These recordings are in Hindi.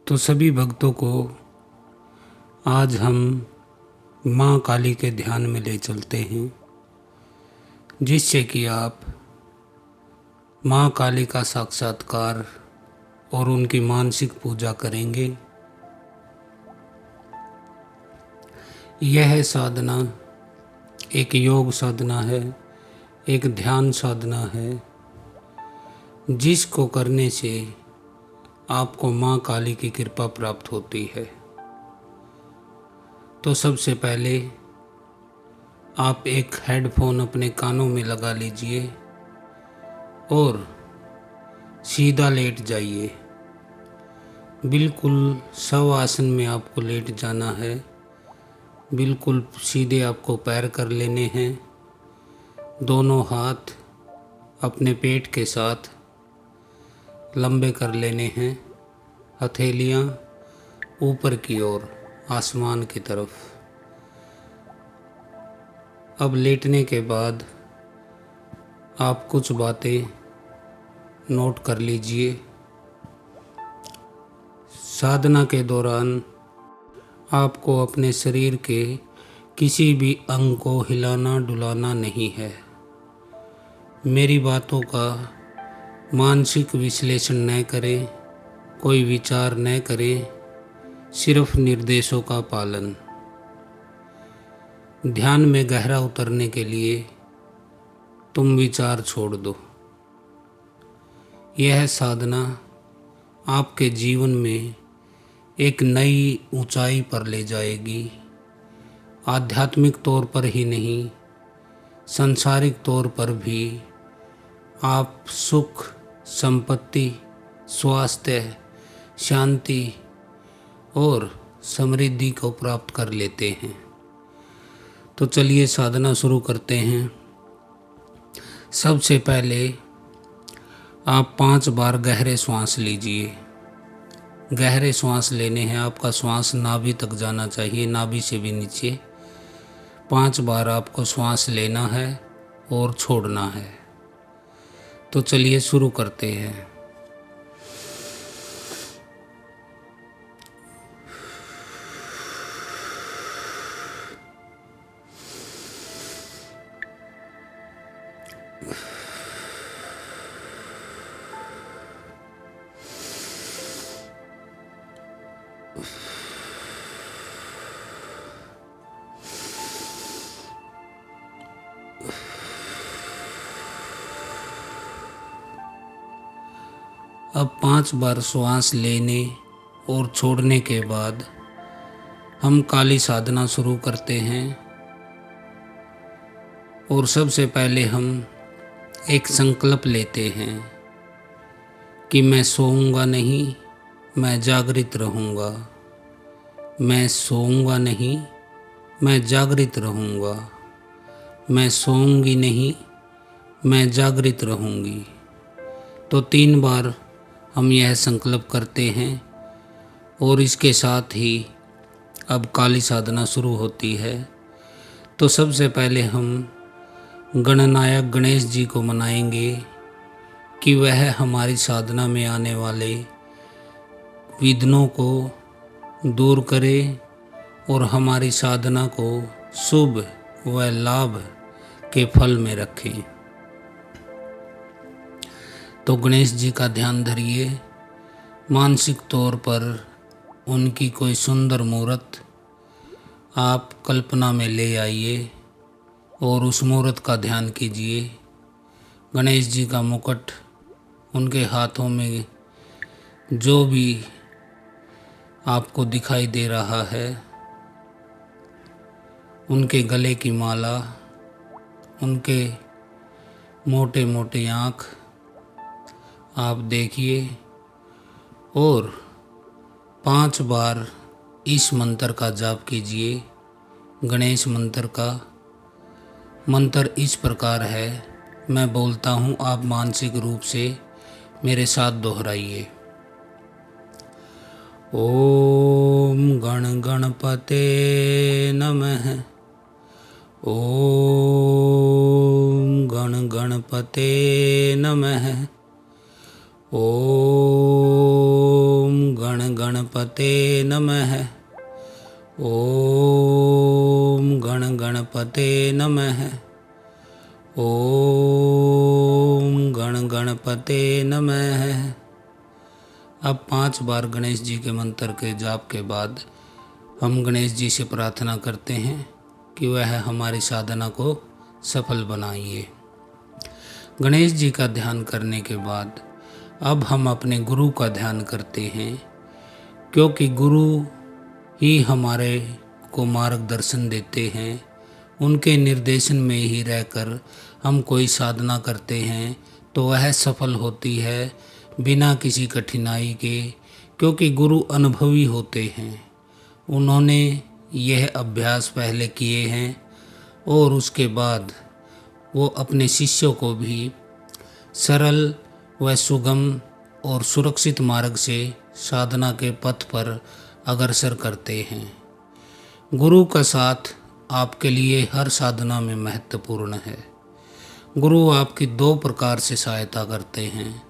तो सभी भक्तों को आज हम माँ काली के ध्यान में ले चलते हैं, जिससे कि आप माँ काली का साक्षात्कार और उनकी मानसिक पूजा करेंगे। यह साधना एक योग साधना है, एक ध्यान साधना है, जिसको करने से आपको माँ काली की कृपा प्राप्त होती है। तो सबसे पहले आप एक हेडफोन अपने कानों में लगा लीजिए और सीधा लेट जाइए। बिल्कुल शव आसन में आपको लेट जाना है। बिल्कुल सीधे आपको पैर कर लेने हैं। दोनों हाथ अपने पेट के साथ लंबे कर लेने हैं। हथेलियाँ ऊपर की ओर आसमान की तरफ। अब लेटने के बाद आप कुछ बातें नोट कर लीजिए। साधना के दौरान आपको अपने शरीर के किसी भी अंग को हिलाना डुलाना नहीं है। मेरी बातों का मानसिक विश्लेषण न करें, कोई विचार न करें, सिर्फ निर्देशों का पालन। ध्यान में गहरा उतरने के लिए तुम विचार छोड़ दो। यह साधना आपके जीवन में एक नई ऊंचाई पर ले जाएगी। आध्यात्मिक तौर पर ही नहीं, सांसारिक तौर पर भी आप सुख, संपत्ति, स्वास्थ्य, शांति और समृद्धि को प्राप्त कर लेते हैं। तो चलिए साधना शुरू करते हैं। सबसे पहले आप 5 बार गहरे श्वास लीजिए। गहरे श्वास लेने हैं। आपका श्वास नाभि तक जाना चाहिए, नाभि से भी नीचे। 5 बार आपको श्वास लेना है और छोड़ना है। तो चलिए शुरू करते हैं। अब 5 बार श्वास लेने और छोड़ने के बाद हम काली साधना शुरू करते हैं। और सबसे पहले हम एक संकल्प लेते हैं कि मैं सोऊंगा नहीं, मैं जागृत रहूंगा। मैं सोऊंगा नहीं, मैं जागृत रहूंगा। मैं सोऊंगी नहीं, मैं जागृत रहूंगी। तो 3 बार हम यह संकल्प करते हैं और इसके साथ ही अब काली साधना शुरू होती है। तो सबसे पहले हम गणनायक गणेश जी को मनाएंगे कि वह हमारी साधना में आने वाले विघ्नों को दूर करे और हमारी साधना को शुभ व लाभ के फल में रखें। तो गणेश जी का ध्यान धरिए। मानसिक तौर पर उनकी कोई सुंदर मूर्त आप कल्पना में ले आइए और उस मूर्त का ध्यान कीजिए। गणेश जी का मुकुट, उनके हाथों में जो भी आपको दिखाई दे रहा है, उनके गले की माला, उनके मोटे मोटे आँख आप देखिए और 5 बार इस मंत्र का जाप कीजिए। गणेश मंत्र का मंत्र इस प्रकार है, मैं बोलता हूँ, आप मानसिक रूप से मेरे साथ दोहराइए। ओम गण गणपते नमः। ओम गण गणपते नमः। ओम गण गणपते नमः। ओम गण गणपते नमः। ओम गण गणपते नमः। अब 5 बार गणेश जी के मंत्र के जाप के बाद हम गणेश जी से प्रार्थना करते हैं कि वह हमारी साधना को सफल बनाइए। गणेश जी का ध्यान करने के बाद अब हम अपने गुरु का ध्यान करते हैं, क्योंकि गुरु ही हमारे को मार्गदर्शन देते हैं। उनके निर्देशन में ही रहकर हम कोई साधना करते हैं तो वह सफल होती है बिना किसी कठिनाई के, क्योंकि गुरु अनुभवी होते हैं। उन्होंने यह अभ्यास पहले किए हैं और उसके बाद वो अपने शिष्यों को भी सरल व सुगम और सुरक्षित मार्ग से साधना के पथ पर अग्रसर करते हैं। गुरु का साथ आपके लिए हर साधना में महत्वपूर्ण है। गुरु आपकी 2 प्रकार से सहायता करते हैं।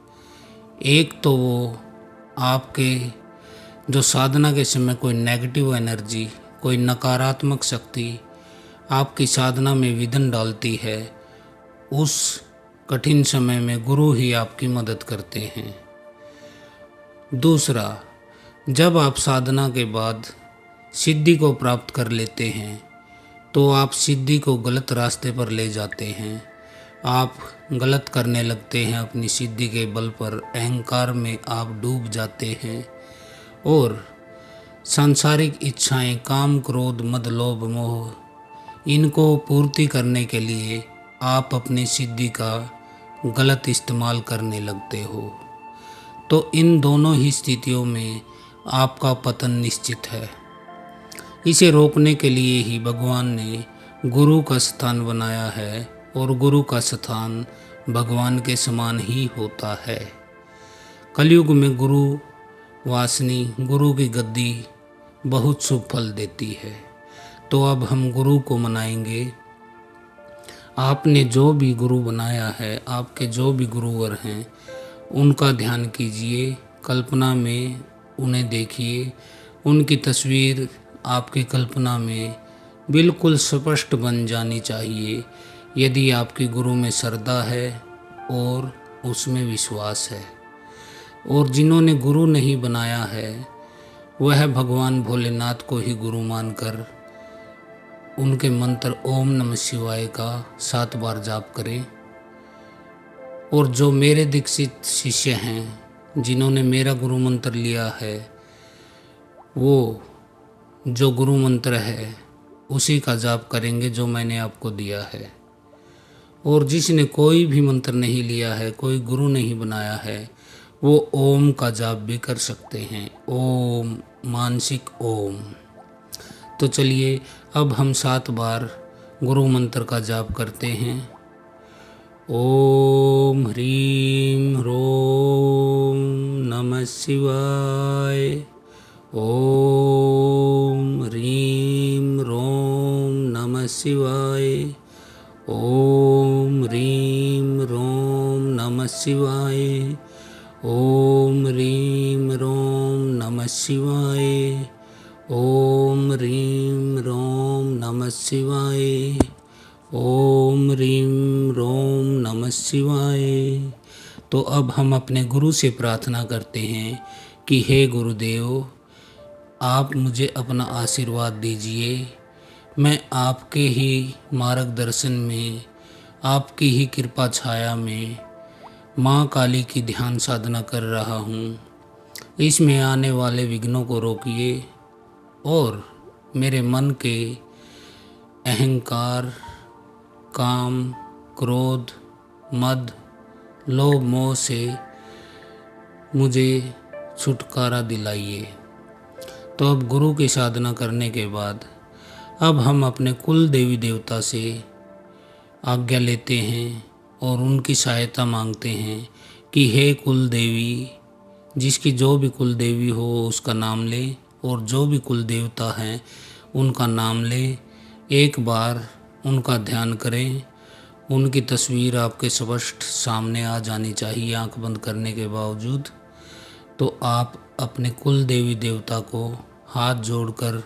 एक तो वो आपके जो साधना के समय कोई नेगेटिव एनर्जी, कोई नकारात्मक शक्ति आपकी साधना में विघ्न डालती है, उस कठिन समय में गुरु ही आपकी मदद करते हैं। दूसरा, जब आप साधना के बाद सिद्धि को प्राप्त कर लेते हैं तो आप सिद्धि को गलत रास्ते पर ले जाते हैं। आप गलत करने लगते हैं। अपनी सिद्धि के बल पर अहंकार में आप डूब जाते हैं और सांसारिक इच्छाएं, काम, क्रोध, मद, लोभ, मोह, इनको पूर्ति करने के लिए आप अपनी सिद्धि का गलत इस्तेमाल करने लगते हो। तो इन दोनों ही स्थितियों में आपका पतन निश्चित है। इसे रोकने के लिए ही भगवान ने गुरु का स्थान बनाया है और गुरु का स्थान भगवान के समान ही होता है। कलयुग में गुरु वासनी, गुरु की गद्दी बहुत शुभ फल देती है। तो अब हम गुरु को मनाएंगे। आपने जो भी गुरु बनाया है, आपके जो भी गुरुवर हैं, उनका ध्यान कीजिए। कल्पना में उन्हें देखिए। उनकी तस्वीर आपकी कल्पना में बिल्कुल स्पष्ट बन जानी चाहिए, यदि आपके गुरु में श्रद्धा है और उसमें विश्वास है। और जिन्होंने गुरु नहीं बनाया है वह भगवान भोलेनाथ को ही गुरु मानकर उनके मंत्र ओम नमः शिवाय का 7 बार जाप करें। और जो मेरे दीक्षित शिष्य हैं, जिन्होंने मेरा गुरु मंत्र लिया है, वो जो गुरु मंत्र है उसी का जाप करेंगे जो मैंने आपको दिया है। और जिसने कोई भी मंत्र नहीं लिया है, कोई गुरु नहीं बनाया है, वो ओम का जाप भी कर सकते हैं। ओम, मानसिक ओम। तो चलिए अब हम 7 बार गुरु मंत्र का जाप करते हैं। ओम ह्रीं ह्रों नमः शिवाय। ओम ह्रीं ह्रों नमः शिवाय। ओम ह्रीं ह्रों नमः शिवाय। ओम ह्रीं ह्रों नमः शिवाय। ओम ह्रीं ह्रों नमः शिवाय। ओम ह्रीं ह्रों नमः शिवाय। तो अब हम अपने गुरु से प्रार्थना करते हैं कि हे गुरुदेव, आप मुझे अपना आशीर्वाद दीजिए। मैं आपके ही मार्गदर्शन में, आपकी ही कृपा छाया में माँ काली की ध्यान साधना कर रहा हूँ। इसमें आने वाले विघ्नों को रोकिए और मेरे मन के अहंकार, काम, क्रोध, मद, लोभ, मोह से मुझे छुटकारा दिलाइए। तो अब गुरु की साधना करने के बाद अब हम अपने कुल देवी देवता से आज्ञा लेते हैं और उनकी सहायता मांगते हैं कि हे कुल देवी, जिसकी जो भी कुल देवी हो उसका नाम ले और जो भी कुल देवता हैं उनका नाम ले। एक बार उनका ध्यान करें। उनकी तस्वीर आपके स्पष्ट सामने आ जानी चाहिए आंख बंद करने के बावजूद। तो आप अपने कुल देवी देवता को हाथ जोड़कर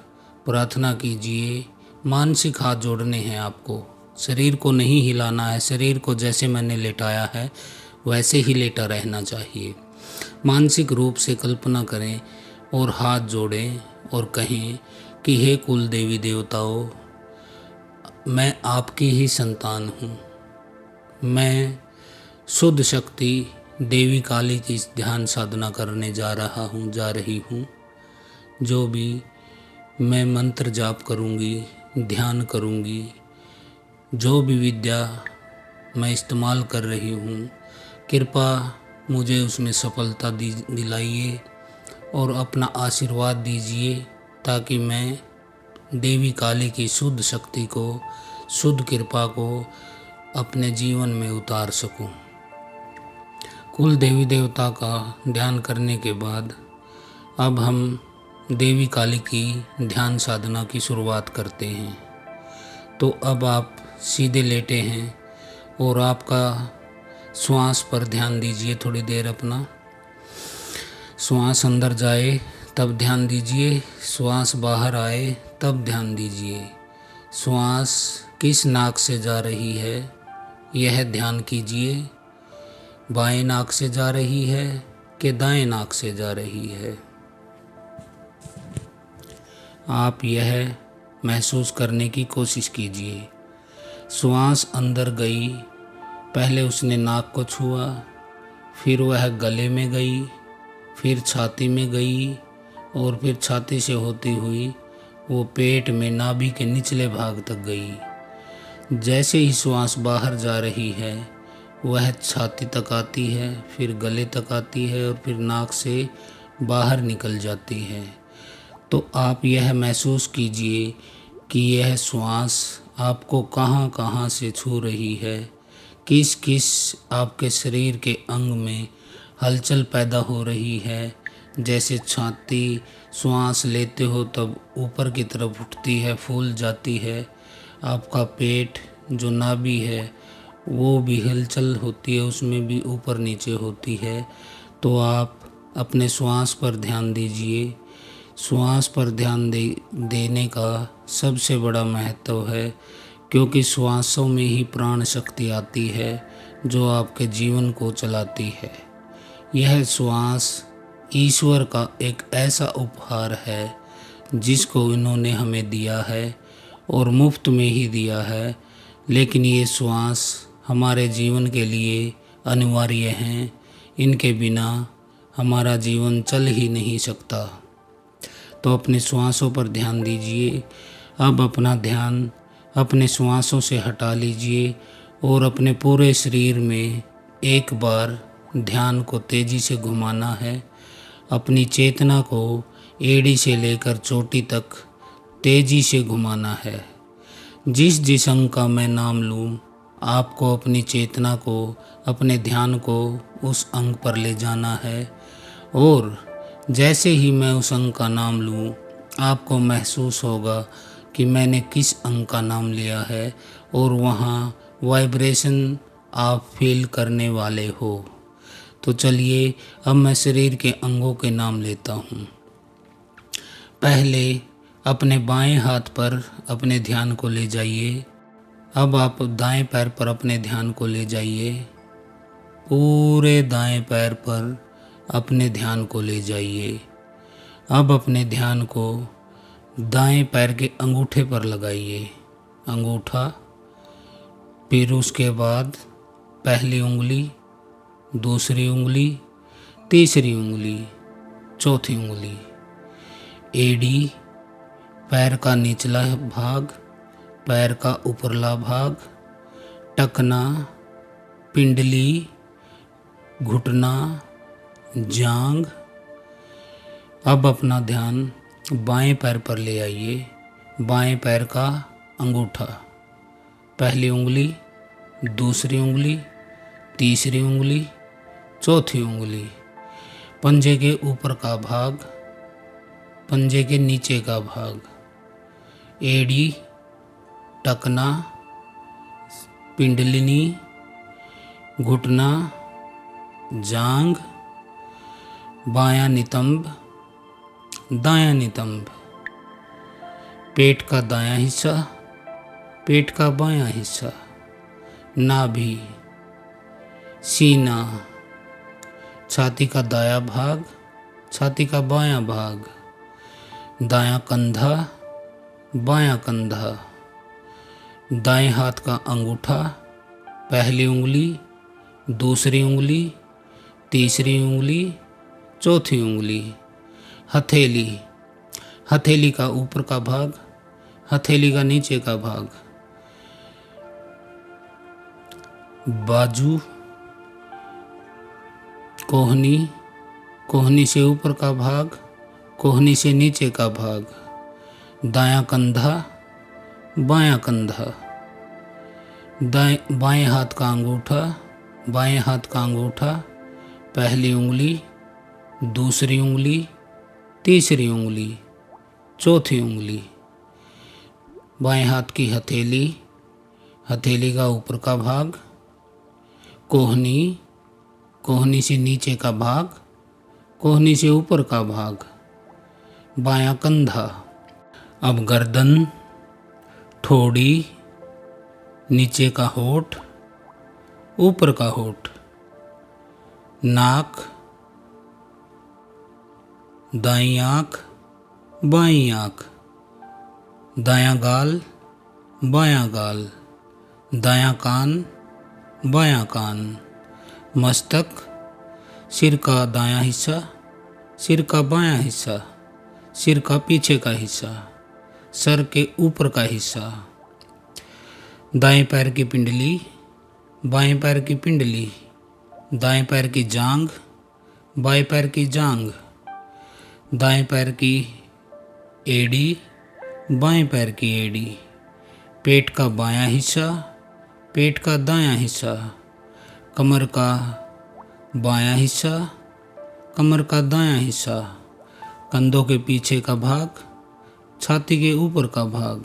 प्रार्थना कीजिए। मानसिक हाथ जोड़ने हैं आपको, शरीर को नहीं हिलाना है। शरीर को जैसे मैंने लेटाया है वैसे ही लेटा रहना चाहिए। मानसिक रूप से कल्पना करें और हाथ जोड़ें और कहें कि हे कुल देवी देवताओं, मैं आपकी ही संतान हूँ। मैं शुद्ध शक्ति देवी काली की ध्यान साधना करने जा रही हूँ। जो भी मैं मंत्र जाप करूँगी, ध्यान करूँगी, जो भी विद्या मैं इस्तेमाल कर रही हूँ, कृपा मुझे उसमें सफलता दिलाइए और अपना आशीर्वाद दीजिए, ताकि मैं देवी काली की शुद्ध शक्ति को, शुद्ध कृपा को अपने जीवन में उतार सकूं। कुल देवी देवता का ध्यान करने के बाद अब हम देवी काली की ध्यान साधना की शुरुआत करते हैं। तो अब आप सीधे लेटे हैं और आपका श्वास पर ध्यान दीजिए। थोड़ी देर अपना श्वास अंदर जाए तब ध्यान दीजिए, श्वास बाहर आए तब ध्यान दीजिए। श्वास किस नाक से जा रही है यह ध्यान कीजिए। बाएं नाक से जा रही है कि दाएं नाक से जा रही है, आप यह महसूस करने की कोशिश कीजिए। श्वास अंदर गई, पहले उसने नाक को छुआ, फिर वह गले में गई, फिर छाती में गई और फिर छाती से होती हुई वो पेट में नाभि के निचले भाग तक गई। जैसे ही श्वास बाहर जा रही है वह छाती तक आती है, फिर गले तक आती है और फिर नाक से बाहर निकल जाती है। तो आप यह महसूस कीजिए कि यह श्वास आपको कहाँ कहाँ से छू रही है, किस किस आपके शरीर के अंग में हलचल पैदा हो रही है। जैसे छाती श्वास लेते हो तब ऊपर की तरफ उठती है, फूल जाती है। आपका पेट जो नाभि है वो भी हलचल होती है, उसमें भी ऊपर नीचे होती है। तो आप अपने श्वास पर ध्यान दीजिए। श्वास पर ध्यान देने का सबसे बड़ा महत्व है, क्योंकि श्वासों में ही प्राण शक्ति आती है जो आपके जीवन को चलाती है। यह श्वास ईश्वर का एक ऐसा उपहार है जिसको इन्होंने हमें दिया है और मुफ्त में ही दिया है, लेकिन ये श्वास हमारे जीवन के लिए अनिवार्य हैं। इनके बिना हमारा जीवन चल ही नहीं सकता। तो अपने श्वासों पर ध्यान दीजिए। अब अपना ध्यान अपने श्वासों से हटा लीजिए और अपने पूरे शरीर में एक बार ध्यान को तेज़ी से घुमाना है। अपनी चेतना को एड़ी से लेकर चोटी तक तेज़ी से घुमाना है। जिस जिस अंग का मैं नाम लूँ, आपको अपनी चेतना को, अपने ध्यान को उस अंग पर ले जाना है और जैसे ही मैं उस अंग का नाम लूँ, आपको महसूस होगा कि मैंने किस अंग का नाम लिया है और वहाँ वाइब्रेशन आप फील करने वाले हो। तो चलिए अब मैं शरीर के अंगों के नाम लेता हूँ। पहले अपने बाएं हाथ पर अपने ध्यान को ले जाइए। अब आप दाएं पैर पर अपने ध्यान को ले जाइए। पूरे दाएं पैर पर अपने ध्यान को ले जाइए। अब अपने ध्यान को दाएं पैर के अंगूठे पर लगाइए, अंगूठा, फिर उसके बाद पहली उंगली, दूसरी उंगली, तीसरी उंगली, चौथी उंगली। एड़ी, पैर का निचला भाग, पैर का ऊपरला भाग, टखना, पिंडली, घुटना, जांघ। अब अपना ध्यान बाएं पैर पर ले आइए। बाएं पैर का अंगूठा, पहली उंगली, दूसरी उंगली, तीसरी उंगली, चौथी उंगली। पंजे के ऊपर का भाग, पंजे के नीचे का भाग, एड़ी, टखना, पिंडलिनी, घुटना, जांघ, बायां नितंब, दायां नितंब, पेट का दायां हिस्सा, पेट का बायां हिस्सा, नाभि, सीना, छाती का दायां भाग, छाती का बायां भाग, दायां कंधा, बायां कंधा, दाएं हाथ का अंगूठा, पहली उंगली, दूसरी उंगली, तीसरी उंगली, चौथी उंगली, हथेली, हथेली का ऊपर का भाग, हथेली का नीचे का भाग, बाजू, कोहनी, कोहनी से ऊपर का भाग, कोहनी से नीचे का भाग, दायां कंधा, बायां कंधा, बाएं हाथ का अंगूठा, बाएं हाथ का अंगूठा, पहली उंगली, दूसरी उंगली, तीसरी उंगली, चौथी उंगली, बाएं हाथ की हथेली, हथेली का ऊपर का भाग, कोहनी, कोहनी से नीचे का भाग, कोहनी से ऊपर का भाग, बायां कंधा। अब गर्दन, ठोड़ी, नीचे का होठ, ऊपर का होठ, नाक, दाईं आँख, बाईं आँख, दायां गाल, बायां गाल, दायां कान, बायां कान, मस्तक, सिर का दायां हिस्सा, सिर का बायां हिस्सा, सिर का पीछे का हिस्सा, सर के ऊपर का हिस्सा, दाएं पैर की पिंडली, बाएं पैर की पिंडली, दाएं पैर की जांघ, बाएं पैर की जांघ, दाएं पैर की एड़ी, बाएं पैर की एड़ी, पेट का बायां हिस्सा, पेट का दायां हिस्सा, कमर का बायां हिस्सा, कमर का दायां हिस्सा, कंधों के पीछे का भाग, छाती के ऊपर का भाग,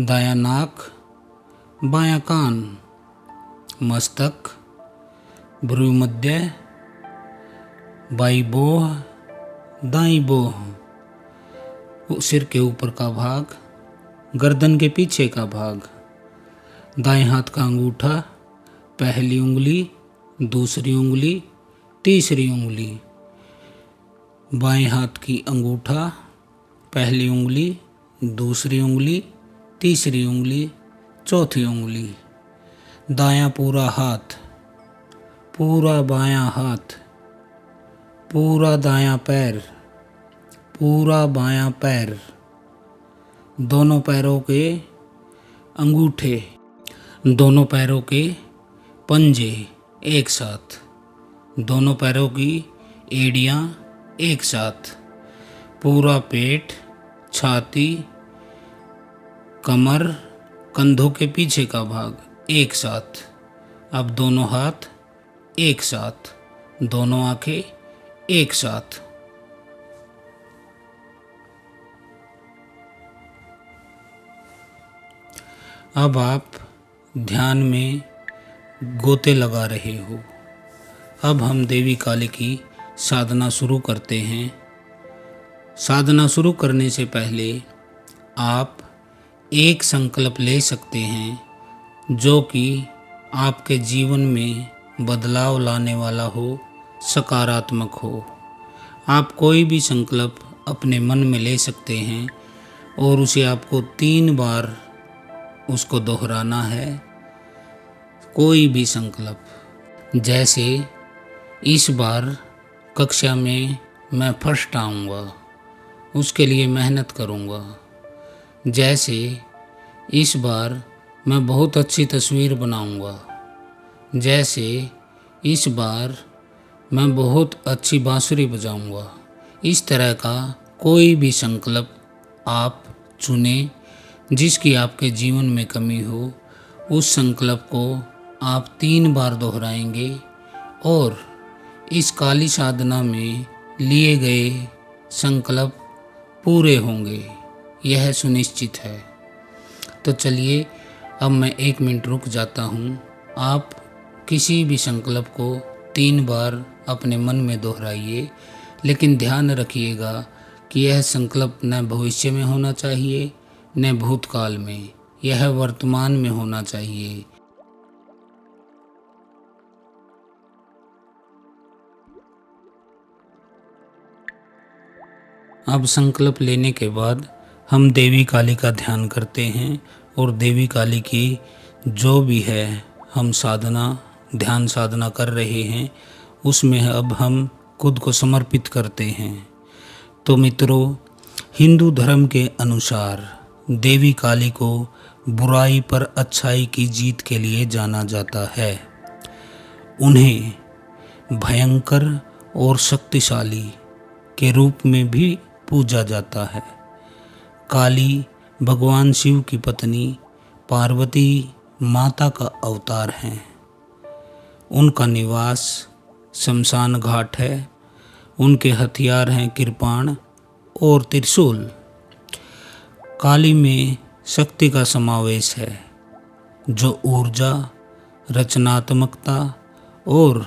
दायां नाक, बायां कान, मस्तक, भ्रूमध्य, बाईं भौं, दाईं भौं, सिर के ऊपर का भाग, गर्दन के पीछे का भाग, दाएं हाथ का अंगूठा, पहली उंगली, दूसरी उंगली, तीसरी उंगली, बाएं हाथ की अंगूठा, पहली उंगली, दूसरी उंगली, तीसरी उंगली, चौथी उंगली, दायां पूरा हाथ, पूरा बायां हाथ, पूरा दायां पैर, पूरा बायां पैर, दोनों पैरों के अंगूठे, दोनों पैरों के पंजे एक साथ, दोनों पैरों की एड़ियाँ एक साथ, पूरा पेट, छाती, कमर, कंधों के पीछे का भाग एक साथ। अब दोनों हाथ एक साथ, दोनों आंखें एक साथ। अब आप ध्यान में गोते लगा रहे हो। अब हम देवी काली की साधना शुरू करते हैं। साधना शुरू करने से पहले आप एक संकल्प ले सकते हैं जो कि आपके जीवन में बदलाव लाने वाला हो, सकारात्मक हो। आप कोई भी संकल्प अपने मन में ले सकते हैं और उसे आपको 3 बार उसको दोहराना है। कोई भी संकल्प, जैसे इस बार कक्षा में मैं फर्स्ट आऊँगा, उसके लिए मेहनत करूँगा। जैसे इस बार मैं बहुत अच्छी तस्वीर बनाऊँगा। जैसे इस बार मैं बहुत अच्छी बांसुरी बजाऊँगा। इस तरह का कोई भी संकल्प आप चुनें जिसकी आपके जीवन में कमी हो। उस संकल्प को आप 3 बार दोहराएंगे और इस काली साधना में लिए गए संकल्प पूरे होंगे, यह सुनिश्चित है। तो चलिए अब मैं 1 मिनट रुक जाता हूँ। आप किसी भी संकल्प को 3 बार अपने मन में दोहराइए, लेकिन ध्यान रखिएगा कि यह संकल्प न भविष्य में होना चाहिए न भूतकाल में, यह वर्तमान में होना चाहिए। अब संकल्प लेने के बाद हम देवी काली का ध्यान करते हैं और देवी काली की जो भी है हम ध्यान साधना कर रहे हैं उसमें अब हम खुद को समर्पित करते हैं। तो मित्रों, हिंदू धर्म के अनुसार देवी काली को बुराई पर अच्छाई की जीत के लिए जाना जाता है। उन्हें भयंकर और शक्तिशाली के रूप में भी पूजा जाता है। काली भगवान शिव की पत्नी पार्वती माता का अवतार हैं। उनका निवास शमशान घाट है। उनके हथियार हैं कृपाण और त्रिशूल। काली में शक्ति का समावेश है जो ऊर्जा, रचनात्मकता और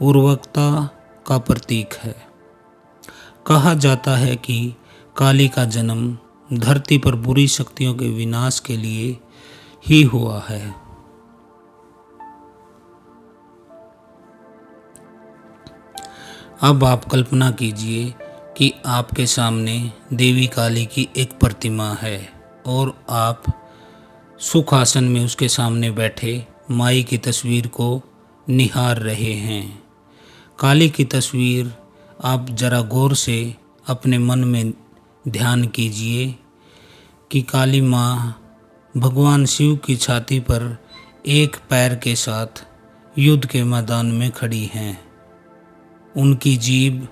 उर्वरकता का प्रतीक है। कहा जाता है कि काली का जन्म धरती पर बुरी शक्तियों के विनाश के लिए ही हुआ है। अब आप कल्पना कीजिए कि आपके सामने देवी काली की एक प्रतिमा है और आप सुखासन में उसके सामने बैठे माई की तस्वीर को निहार रहे हैं। काली की तस्वीर आप जरा गौर से अपने मन में ध्यान कीजिए कि काली माँ भगवान शिव की छाती पर एक पैर के साथ युद्ध के मैदान में खड़ी हैं। उनकी जीभ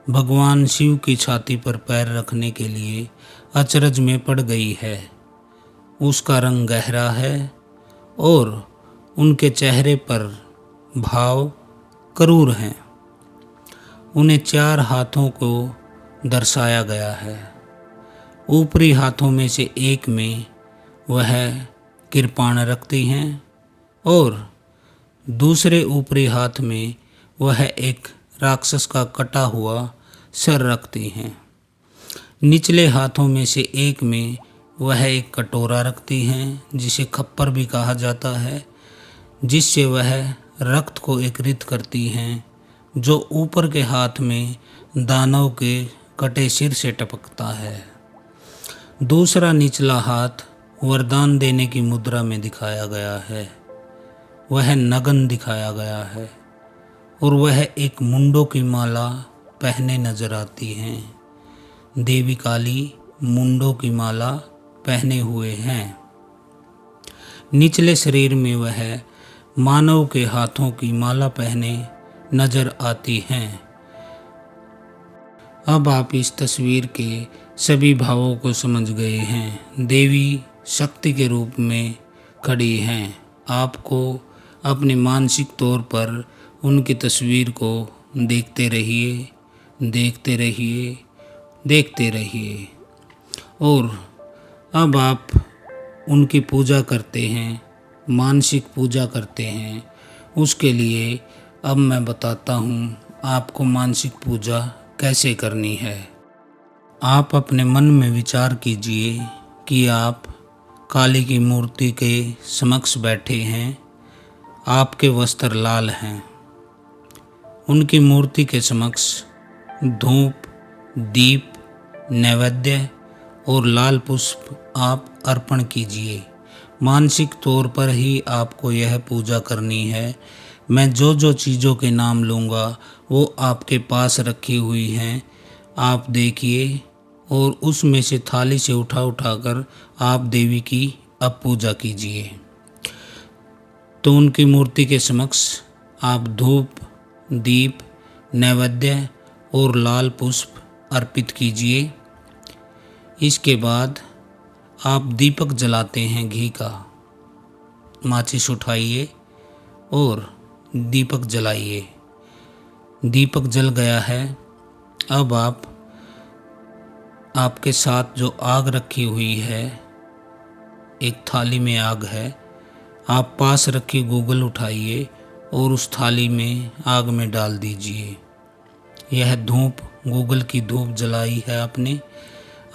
भगवान शिव की छाती पर पैर रखने के लिए अचरज में पड़ गई है। उसका रंग गहरा है और उनके चेहरे पर भाव क्रूर हैं। उन्हें 4 हाथों को दर्शाया गया है। ऊपरी हाथों में से एक में वह कृपाण रखती हैं और दूसरे ऊपरी हाथ में वह एक राक्षस का कटा हुआ सर रखती हैं। निचले हाथों में से एक में वह एक कटोरा रखती हैं जिसे खप्पर भी कहा जाता है, जिससे वह रक्त को एकत्रित करती हैं, जो ऊपर के हाथ में दानव के कटे सिर से टपकता है। दूसरा निचला हाथ वरदान देने की मुद्रा में दिखाया गया है। वह नगन दिखाया गया है और वह एक मुंडों की माला पहने नजर आती हैं। देवी काली मुंडों की माला पहने हुए हैं। निचले शरीर में वह मानव के हाथों की माला पहने नजर आती हैं। अब आप इस तस्वीर के सभी भावों को समझ गए हैं। देवी शक्ति के रूप में खड़ी हैं। आपको अपने मानसिक तौर पर उनकी तस्वीर को देखते रहिए, देखते रहिए, देखते रहिए। और अब आप उनकी पूजा करते हैं, मानसिक पूजा करते हैं। उसके लिए अब मैं बताता हूँ आपको मानसिक पूजा कैसे करनी है। आप अपने मन में विचार कीजिए कि आप काली की मूर्ति के समक्ष बैठे हैं। आपके वस्त्र लाल हैं। उनकी मूर्ति के समक्ष धूप, दीप, नैवेद्य और लाल पुष्प आप अर्पण कीजिए। मानसिक तौर पर ही आपको यह पूजा करनी है। मैं जो जो चीज़ों के नाम लूँगा वो आपके पास रखी हुई हैं। आप देखिए और उसमें से थाली से उठाकर आप देवी की अब पूजा कीजिए। तो उनकी मूर्ति के समक्ष आप धूप, दीप, नैवेद्य और लाल पुष्प अर्पित कीजिए। इसके बाद आप दीपक जलाते हैं घी का। माचिस उठाइए और दीपक जलाइए। दीपक जल गया है। अब आपके साथ जो आग रखी हुई है, एक थाली में आग है। आप पास रखी गूगल उठाइए और उस थाली में आग में डाल दीजिए। यह धूप गूगल की धूप जलाई है आपने।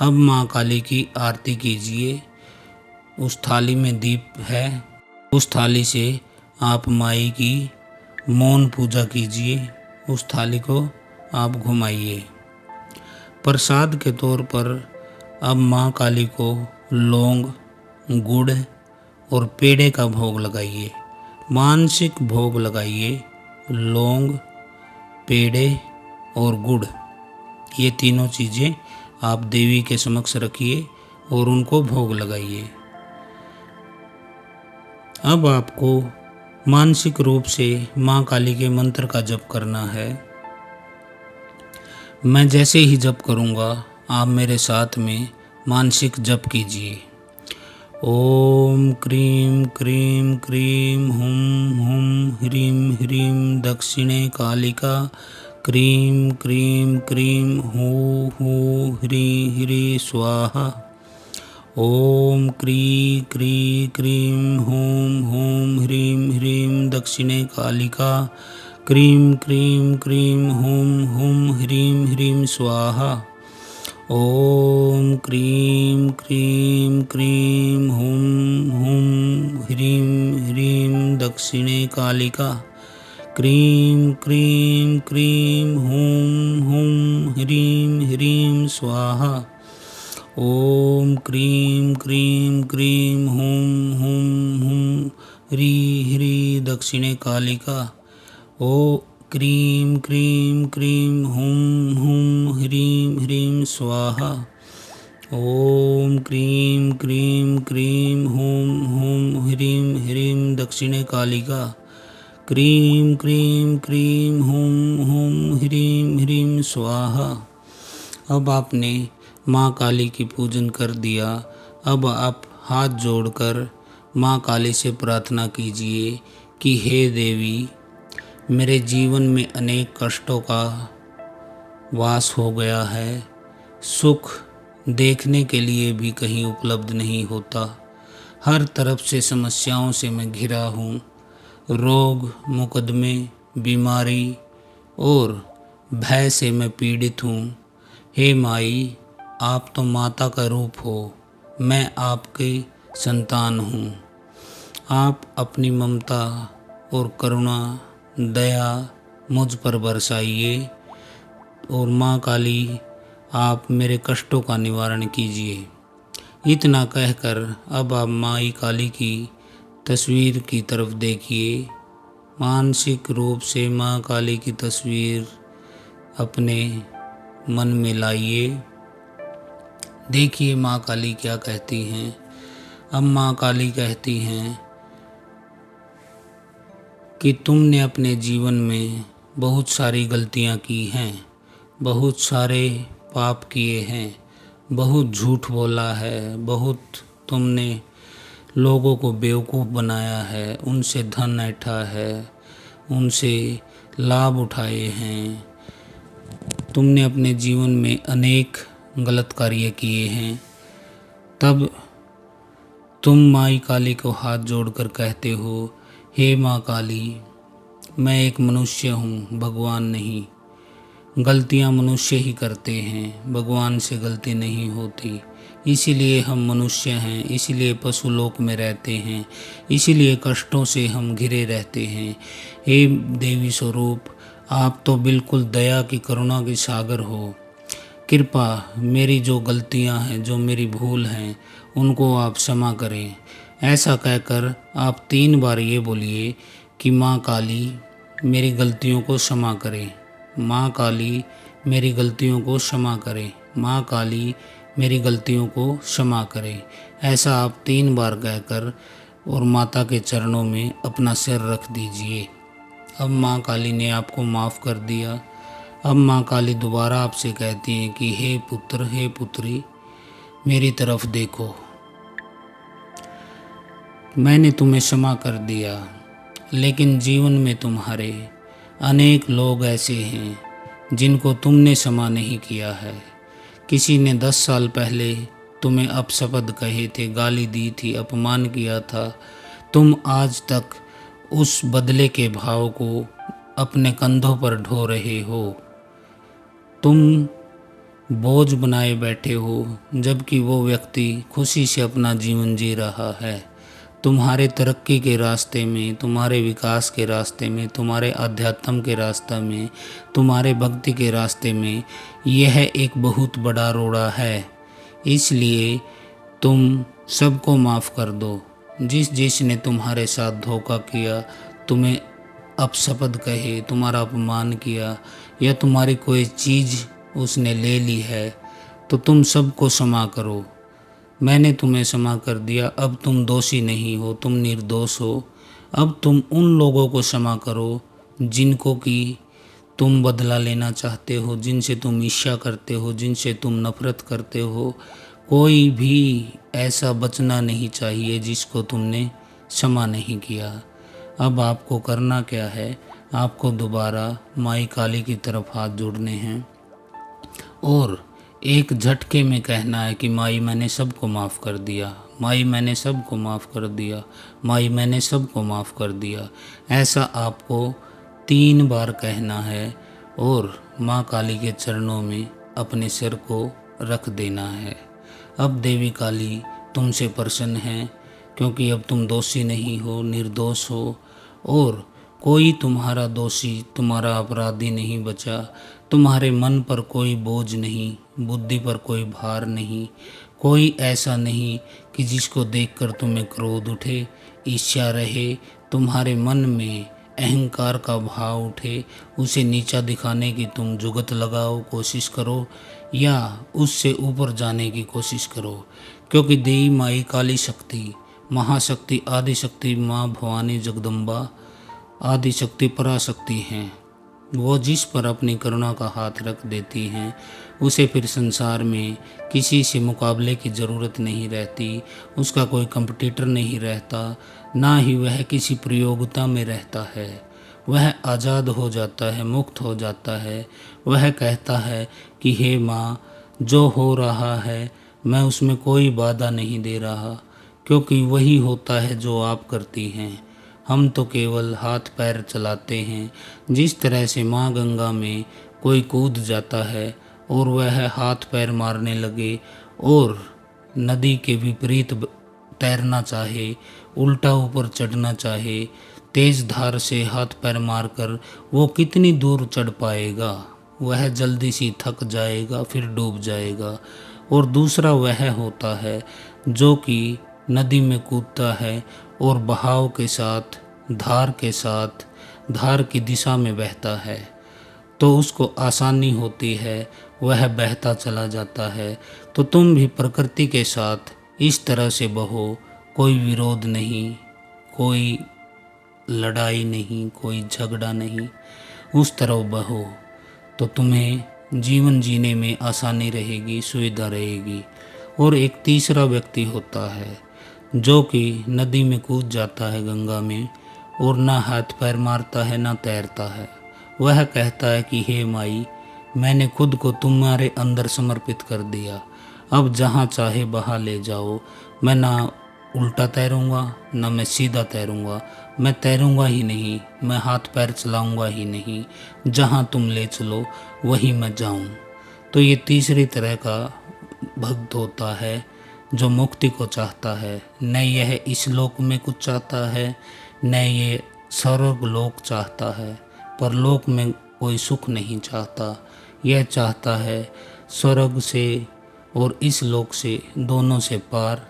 अब माँ काली की आरती कीजिए। उस थाली में दीप है, उस थाली से आप माई की मौन पूजा कीजिए। उस थाली को आप घुमाइए। प्रसाद के तौर पर अब माँ काली को लौंग, गुड़ और पेड़े का भोग लगाइए। मानसिक भोग लगाइए। लौंग, पेड़े और गुड़, ये तीनों चीज़ें आप देवी के समक्ष रखिए और उनको भोग लगाइए। अब आपको मानसिक रूप से माँ काली के मंत्र का जप करना है। मैं जैसे ही जप करूँगा आप मेरे साथ में मानसिक जप कीजिए। ओम क्रीं क्रीं क्रीं हुम हुम ह्रीं ह्रीं दक्षिणे कालिका क्रीं क्रीं क्रीं हू हू ह्रीं ह्रीं स्वाहा। ओम क्री क्री क्रीं हूं हूं ह्रीं ह्रीं दक्षिणे कालिका क्रीं क्रीं क्रीं हूं हूं ह्रीं ह्रीं स्वाहा। ओम क्रीं क्रीं क्रीं हूं हूं ह्रीं ह्रीं दक्षिणे कालिका क्रीं क्रीं क्रीं हूं हूं ह्रीं ह्रीं स्वाहा। ओम क्रीं क्रीं क्रीं हूं हूं हूं ह्री ह्री दक्षिणे कालिका। ओ क्रीं क्रीं क्रीं हूं हूं ह्रीं ह्रीं स्वाहा। ओम क्रीं क्रीं क्रीं हूं हूं ह्रीं ह्रीं दक्षिणे कालिका क्रीं क्रीं क्रीं हूं हूं ह्रीं ह्रीं स्वाहा। अब आपने माँ काली की पूजन कर दिया। अब आप हाथ जोड़कर माँ काली से प्रार्थना कीजिए कि हे देवी, मेरे जीवन में अनेक कष्टों का वास हो गया है। सुख देखने के लिए भी कहीं उपलब्ध नहीं होता। हर तरफ से समस्याओं से मैं घिरा हूँ। रोग, मुकदमे, बीमारी और भय से मैं पीड़ित हूँ। हे माई, आप तो माता का रूप हो। मैं आपकी संतान हूँ। आप अपनी ममता और करुणा, दया मुझ पर बरसाइए और माँ काली, आप मेरे कष्टों का निवारण कीजिए। इतना कहकर अब आप माई काली की तस्वीर की तरफ देखिए। मानसिक रूप से माँ काली की तस्वीर अपने मन में लाइए। देखिए माँ काली क्या कहती हैं। अब माँ काली कहती हैं कि तुमने अपने जीवन में बहुत सारी गलतियाँ की हैं, बहुत सारे पाप किए हैं, बहुत झूठ बोला है, बहुत तुमने लोगों को बेवकूफ़ बनाया है, उनसे धन ऐंठा है, उनसे लाभ उठाए हैं। तुमने अपने जीवन में अनेक गलत कार्य किए हैं। तब तुम माई काली को हाथ जोड़कर कहते हो, हे माँ काली, मैं एक मनुष्य हूँ, भगवान नहीं। गलतियाँ मनुष्य ही करते हैं, भगवान से गलती नहीं होती। इसीलिए हम मनुष्य हैं, इसीलिए पशु लोक में रहते हैं, इसीलिए कष्टों से हम घिरे रहते हैं। हे देवी स्वरूप, आप तो बिल्कुल दया की, करुणा की सागर हो। कृपा मेरी जो गलतियां हैं, जो मेरी भूल हैं, उनको आप क्षमा करें। ऐसा कहकर आप 3 बार ये बोलिए कि माँ काली मेरी गलतियों को क्षमा करें। माँ काली मेरी गलतियों को क्षमा करें। माँ काली मेरी गलतियों को क्षमा करें। ऐसा आप 3 बार कहकर और माता के चरणों में अपना सिर रख दीजिए। अब माँ काली ने आपको माफ़ कर दिया। अब माँ काली दोबारा आपसे कहती हैं कि हे पुत्र, हे पुत्री, मेरी तरफ देखो, मैंने तुम्हें क्षमा कर दिया। लेकिन जीवन में तुम्हारे अनेक लोग ऐसे हैं जिनको तुमने क्षमा नहीं किया है। किसी ने 10 साल पहले तुम्हें अपशब्द कहे थे, गाली दी थी, अपमान किया था। तुम आज तक उस बदले के भाव को अपने कंधों पर ढो रहे हो। तुम बोझ बनाए बैठे हो, जबकि वो व्यक्ति खुशी से अपना जीवन जी रहा है। तुम्हारे तरक्की के रास्ते में, तुम्हारे विकास के रास्ते में, तुम्हारे अध्यात्म के रास्ते में, तुम्हारे भक्ति के रास्ते में यह एक बहुत बड़ा रोड़ा है। इसलिए तुम सबको माफ़ कर दो। जिसने तुम्हारे साथ धोखा किया, तुम्हें अपशब्द कहे, तुम्हारा अपमान किया, या तुम्हारी कोई चीज़ उसने ले ली है, तो तुम सबको क्षमा करो। मैंने तुम्हें क्षमा कर दिया। अब तुम दोषी नहीं हो, तुम निर्दोष हो। अब तुम उन लोगों को क्षमा करो जिनको कि तुम बदला लेना चाहते हो, जिनसे तुम ईर्ष्या करते हो, जिनसे तुम नफरत करते हो। कोई भी ऐसा बचना नहीं चाहिए जिसको तुमने क्षमा नहीं किया। अब आपको करना क्या है, आपको दोबारा माई काली की तरफ हाथ जोड़ने हैं और एक झटके में कहना है कि माई मैंने सबको माफ़ कर दिया, माई मैंने सबको माफ़ कर दिया, माई मैंने सबको माफ़ कर दिया। ऐसा आपको 3 बार कहना है और माँ काली के चरणों में अपने सिर को रख देना है। अब देवी काली तुमसे प्रसन्न है, क्योंकि अब तुम दोषी नहीं हो, निर्दोष हो और कोई तुम्हारा दोषी, तुम्हारा अपराधी नहीं बचा। तुम्हारे मन पर कोई बोझ नहीं, बुद्धि पर कोई भार नहीं, कोई ऐसा नहीं कि जिसको देखकर तुम्हें क्रोध उठे, ईर्ष्या रहे, तुम्हारे मन में अहंकार का भाव उठे, उसे नीचा दिखाने की तुम जुगत लगाओ, कोशिश करो या उससे ऊपर जाने की कोशिश करो। क्योंकि देवी माई काली शक्ति, महाशक्ति, आदिशक्ति, माँ भवानी जगदम्बा, आदिशक्ति, पराशक्ति हैं। वो जिस पर अपनी करुणा का हाथ रख देती हैं, उसे फिर संसार में किसी से मुकाबले की ज़रूरत नहीं रहती, उसका कोई कंपटीटर नहीं रहता, ना ही वह किसी प्रतियोगिता में रहता है। वह आज़ाद हो जाता है, मुक्त हो जाता है। वह कहता है कि हे माँ, जो हो रहा है मैं उसमें कोई बाधा नहीं दे रहा, क्योंकि वही होता है जो आप करती हैं। हम तो केवल हाथ पैर चलाते हैं। जिस तरह से माँ गंगा में कोई कूद जाता है और वह हाथ पैर मारने लगे और नदी के विपरीत तैरना चाहे, उल्टा ऊपर चढ़ना चाहे, तेज धार से हाथ पैर मारकर वो कितनी दूर चढ़ पाएगा? वह जल्दी सी थक जाएगा, फिर डूब जाएगा। और दूसरा वह होता है जो कि नदी में कूदता है और बहाव के साथ, धार के साथ, धार की दिशा में बहता है, तो उसको आसानी होती है, वह बहता चला जाता है। तो तुम भी प्रकृति के साथ इस तरह से बहो, कोई विरोध नहीं, कोई लड़ाई नहीं, कोई झगड़ा नहीं, उस तरह बहो, तो तुम्हें जीवन जीने में आसानी रहेगी, सुविधा रहेगी। और एक तीसरा व्यक्ति होता है जो कि नदी में कूद जाता है, गंगा में, और ना हाथ पैर मारता है, ना तैरता है। वह कहता है कि हे माई, मैंने खुद को तुम्हारे अंदर समर्पित कर दिया, अब जहाँ चाहे बहा ले जाओ। मैं ना उल्टा तैरूँगा, ना मैं सीधा तैरूँगा, मैं तैरूँगा ही नहीं, मैं हाथ पैर चलाऊँगा ही नहीं, जहाँ तुम ले चलो वही मैं जाऊँ। तो ये तीसरी तरह का भक्त होता है जो मुक्ति को चाहता है। न यह इस लोक में कुछ चाहता है, न ये स्वर्ग लोक चाहता है, परलोक में कोई सुख नहीं चाहता। यह चाहता है स्वर्ग से और इस लोक से, दोनों से पार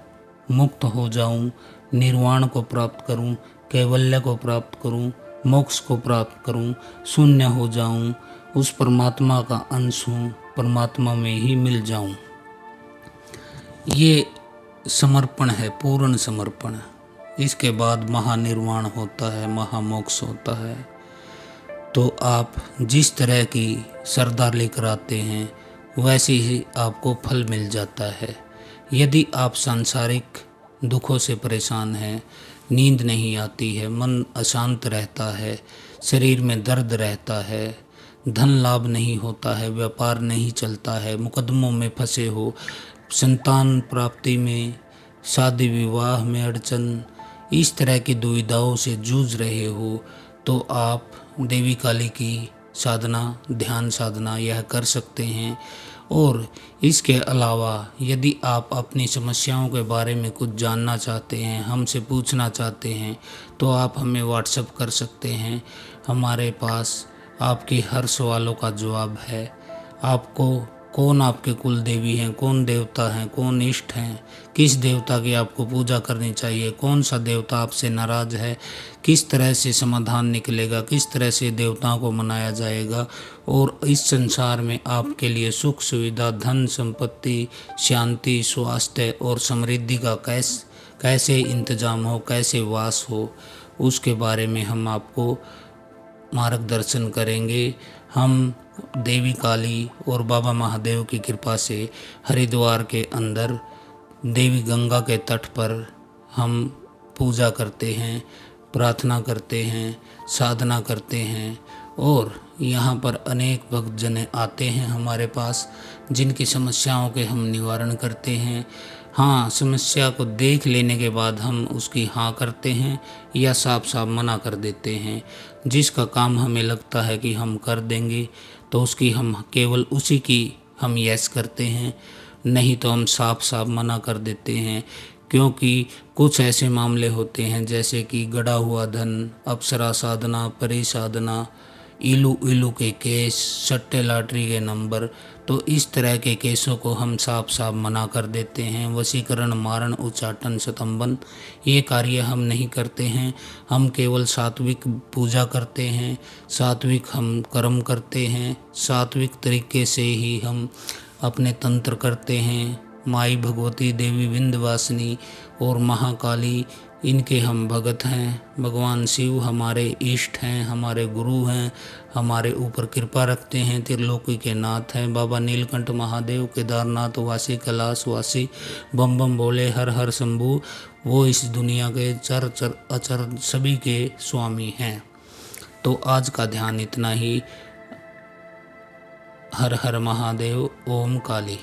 मुक्त हो जाऊं, निर्वाण को प्राप्त करूं, कैवल्य को प्राप्त करूं, मोक्ष को प्राप्त करूं, शून्य हो जाऊं, उस परमात्मा का अंश हूं, परमात्मा में ही मिल जाऊं। ये समर्पण है, पूर्ण समर्पण। इसके बाद महानिर्वाण होता है, महामोक्ष होता है। तो आप जिस तरह की श्रद्धा लेकर आते हैं, वैसे ही आपको फल मिल जाता है। यदि आप सांसारिक दुखों से परेशान हैं, नींद नहीं आती है, मन अशांत रहता है, शरीर में दर्द रहता है, धन लाभ नहीं होता है, व्यापार नहीं चलता है, मुकदमों में फंसे हो, संतान प्राप्ति में, शादी विवाह में अड़चन, इस तरह की दुविधाओं से जूझ रहे हो, तो आप देवी काली की साधना, ध्यान साधना यह कर सकते हैं। और इसके अलावा यदि आप अपनी समस्याओं के बारे में कुछ जानना चाहते हैं, हमसे पूछना चाहते हैं, तो आप हमें व्हाट्सएप कर सकते हैं। हमारे पास आपकी हर सवालों का जवाब है। आपको कौन आपके कुल देवी हैं, कौन देवता हैं, कौन इष्ट हैं, किस देवता की आपको पूजा करनी चाहिए, कौन सा देवता आपसे नाराज है, किस तरह से समाधान निकलेगा, किस तरह से देवताओं को मनाया जाएगा, और इस संसार में आपके लिए सुख सुविधा, धन संपत्ति, शांति, स्वास्थ्य और समृद्धि का कैसे इंतजाम हो, कैसे वास हो, उसके बारे में हम आपको मार्गदर्शन करेंगे। हम देवी काली और बाबा महादेव की कृपा से हरिद्वार के अंदर देवी गंगा के तट पर हम पूजा करते हैं, प्रार्थना करते हैं, साधना करते हैं, और यहाँ पर अनेक भक्तजन आते हैं हमारे पास, जिनकी समस्याओं के हम निवारण करते हैं। हाँ, समस्या को देख लेने के बाद हम उसकी हाँ करते हैं या साफ साफ मना कर देते हैं। जिसका काम हमें लगता है कि हम कर देंगे तो उसकी हम केवल उसी की हम यस करते हैं, नहीं तो हम साफ साफ मना कर देते हैं। क्योंकि कुछ ऐसे मामले होते हैं जैसे कि गड़ा हुआ धन, अप्सरा साधना, परी साधना, इलू इलू के केस, सट्टे लॉटरी के नंबर, तो इस तरह के केसों को हम साफ साफ मना कर देते हैं। वशीकरण, मारण, उच्चाटन, स्तंभन ये कार्य हम नहीं करते हैं। हम केवल सात्विक पूजा करते हैं, सात्विक हम कर्म करते हैं, सात्विक तरीके से ही हम अपने तंत्र करते हैं। माई भगवती, देवी विंध्यवासिनी और महाकाली, इनके हम भगत हैं। भगवान शिव हमारे इष्ट हैं, हमारे गुरु हैं, हमारे ऊपर कृपा रखते हैं, त्रिलोकी के नाथ हैं। बाबा नीलकंठ महादेव, केदारनाथ वासी, कैलाश वासी, बम बम बोले, हर हर शंभू, वो इस दुनिया के चर चर अचर सभी के स्वामी हैं। तो आज का ध्यान इतना ही। हर हर महादेव, ओम काली।